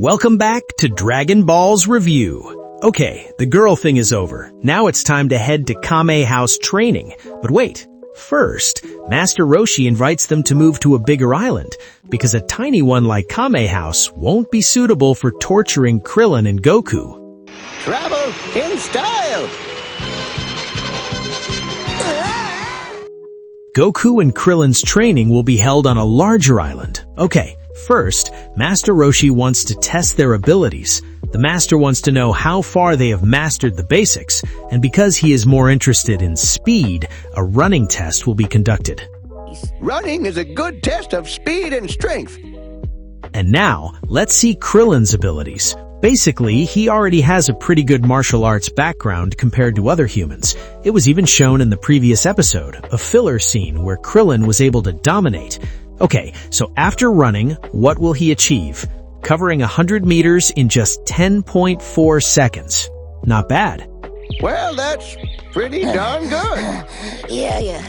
Welcome back to Dragon Ball's review. Okay, the girl thing is over. Now it's time to head to Kame House training. But wait, first, Master Roshi invites them to move to a bigger island, because a tiny one like Kame House won't be suitable for torturing Krillin and Goku. Travel in style! Goku and Krillin's training will be held on a larger island. Okay, first, Master Roshi wants to test their abilities. The Master wants to know how far they have mastered the basics, and because he is more interested in speed, a running test will be conducted. Running is a good test of speed and strength. And now, let's see Krillin's abilities. Basically, he already has a pretty good martial arts background compared to other humans. It was even shown in the previous episode, a filler scene where Krillin was able to dominate. Okay, so after running, what will he achieve? Covering 100 meters in just 10.4 seconds. Not bad. Well, that's pretty darn good. Yeah.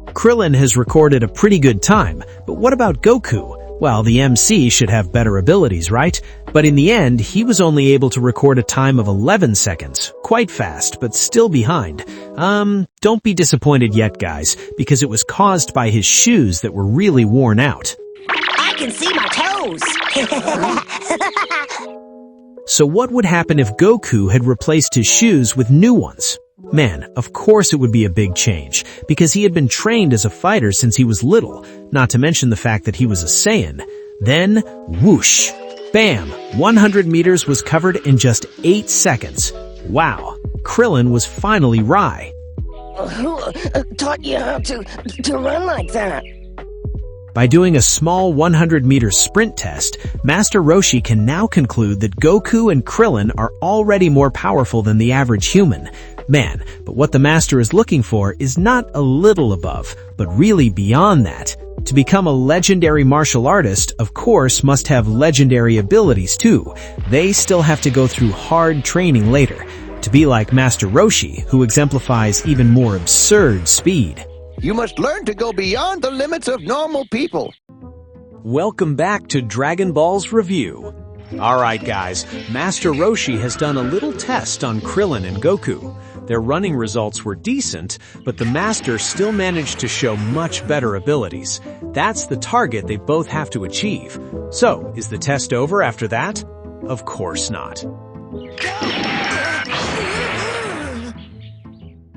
Krillin has recorded a pretty good time, but what about Goku? Well, the MC should have better abilities, right? But in the end, he was only able to record a time of 11 seconds. Quite fast, but still behind. Don't be disappointed yet, guys, because it was caused by his shoes that were really worn out. I can see my toes. So what would happen if Goku had replaced his shoes with new ones? Man, of course it would be a big change, because he had been trained as a fighter since he was little, not to mention the fact that he was a Saiyan. Then, whoosh! Bam! 100 meters was covered in just 8 seconds. Wow! Krillin was finally Rai. Who taught you how to run like that? By doing a small 100-meter sprint test, Master Roshi can now conclude that Goku and Krillin are already more powerful than the average human. Man, but what the Master is looking for is not a little above, but really beyond that. To become a legendary martial artist, of course, must have legendary abilities too. They still have to go through hard training later, to be like Master Roshi, who exemplifies even more absurd speed. You must learn to go beyond the limits of normal people. Welcome back to Dragon Ball's review. Alright guys, Master Roshi has done a little test on Krillin and Goku. Their running results were decent, but the Master still managed to show much better abilities. That's the target they both have to achieve. So, is the test over after that? Of course not.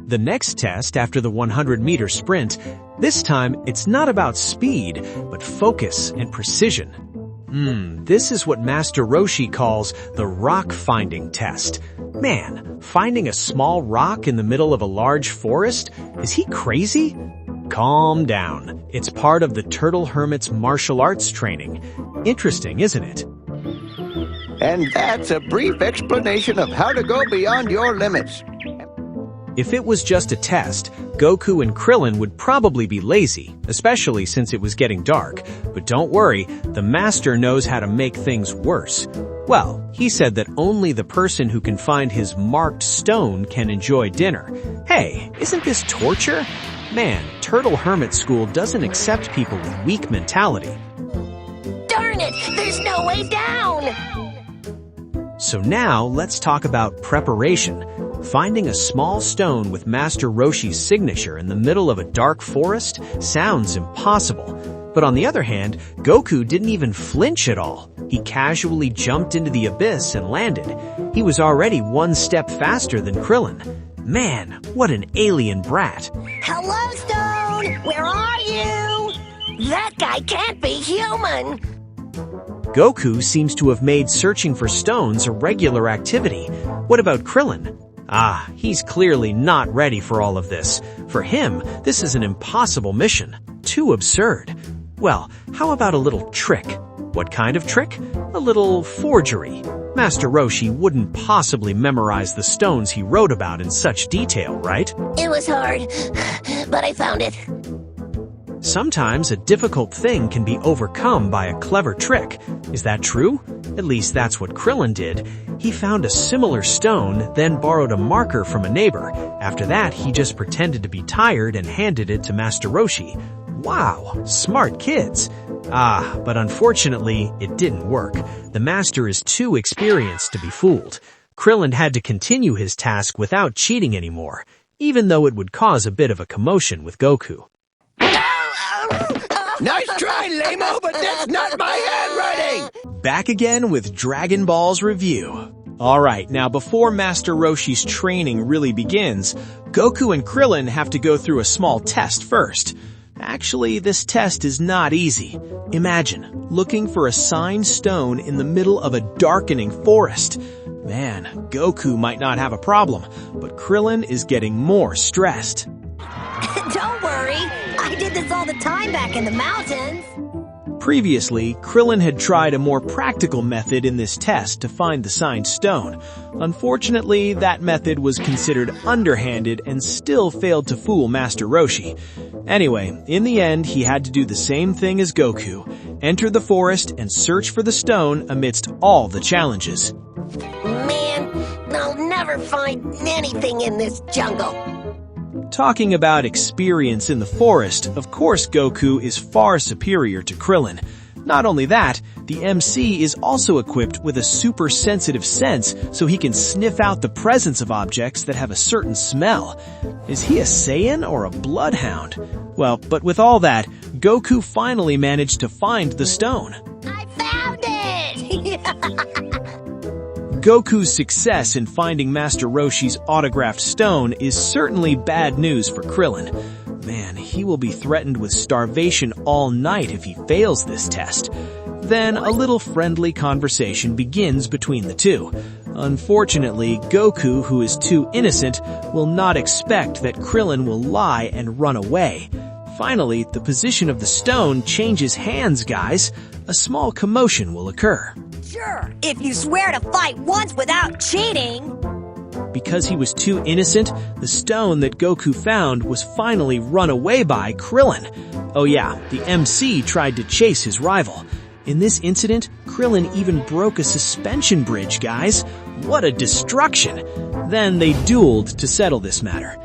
The next test after the 100-meter sprint, this time it's not about speed, but focus and precision. This is what Master Roshi calls the rock-finding test. Man, finding a small rock in the middle of a large forest? Is he crazy? Calm down. It's part of the Turtle Hermit's martial arts training. Interesting, isn't it? And that's a brief explanation of how to go beyond your limits. If it was just a test, Goku and Krillin would probably be lazy, especially since it was getting dark. But don't worry, the Master knows how to make things worse. Well, he said that only the person who can find his marked stone can enjoy dinner. Hey, isn't this torture? Man, Turtle Hermit School doesn't accept people with weak mentality. Darn it, there's no way down! So now, let's talk about preparation. Finding a small stone with Master Roshi's signature in the middle of a dark forest sounds impossible. But on the other hand, Goku didn't even flinch at all. He casually jumped into the abyss and landed. He was already one step faster than Krillin. Man, what an alien brat. Hello, Stone! Where are you? That guy can't be human! Goku seems to have made searching for stones a regular activity. What about Krillin? He's clearly not ready for all of this. For him, this is an impossible mission. Too absurd. Well, how about a little trick? What kind of trick? A little forgery. Master Roshi wouldn't possibly memorize the stones he wrote about in such detail, right? It was hard, but I found it. Sometimes a difficult thing can be overcome by a clever trick. Is that true? At least that's what Krillin did. He found a similar stone, then borrowed a marker from a neighbor. After that, he just pretended to be tired and handed it to Master Roshi. Wow, smart kids. But unfortunately, it didn't work. The master is too experienced to be fooled. Krillin had to continue his task without cheating anymore, even though it would cause a bit of a commotion with Goku. Nice try, Lamo, but that's not my handwriting! Back again with Dragon Ball's review. Alright, now before Master Roshi's training really begins, Goku and Krillin have to go through a small test first. Actually, this test is not easy. Imagine looking for a signed stone in the middle of a darkening forest. Man, Goku might not have a problem, but Krillin is getting more stressed. Don't worry, I did this all the time back in the mountains. Previously, Krillin had tried a more practical method in this test to find the signed stone. Unfortunately, that method was considered underhanded and still failed to fool Master Roshi. Anyway, in the end, he had to do the same thing as Goku, enter the forest and search for the stone amidst all the challenges. Man, I'll never find anything in this jungle. Talking about experience in the forest, of course Goku is far superior to Krillin. Not only that, the MC is also equipped with a super sensitive sense so he can sniff out the presence of objects that have a certain smell. Is he a Saiyan or a bloodhound? Well, but with all that, Goku finally managed to find the stone. I found it! Goku's success in finding Master Roshi's autographed stone is certainly bad news for Krillin. Man, he will be threatened with starvation all night if he fails this test. Then a little friendly conversation begins between the two. Unfortunately, Goku, who is too innocent, will not expect that Krillin will lie and run away. Finally, the position of the stone changes hands, guys. A small commotion will occur. Sure, if you swear to fight once without cheating. Because he was too innocent, the stone that Goku found was finally run away by Krillin. Oh yeah, the MC tried to chase his rival. In this incident, Krillin even broke a suspension bridge, guys. What a destruction! Then they dueled to settle this matter.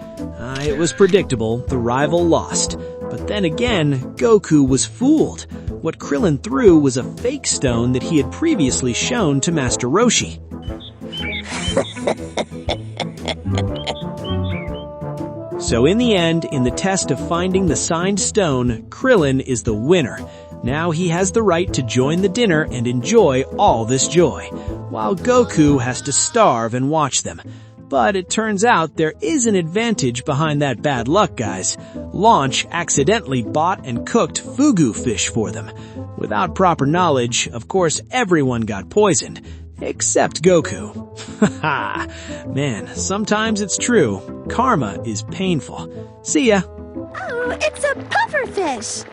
It was predictable, the rival lost. But then again, Goku was fooled. What Krillin threw was a fake stone that he had previously shown to Master Roshi. So in the end, in the test of finding the signed stone, Krillin is the winner. Now he has the right to join the dinner and enjoy all this joy, while Goku has to starve and watch them. But it turns out there is an advantage behind that bad luck, guys. Launch accidentally bought and cooked fugu fish for them. Without proper knowledge, of course, everyone got poisoned. Except Goku. Haha. Man, sometimes it's true. Karma is painful. See ya. Oh, it's a pufferfish.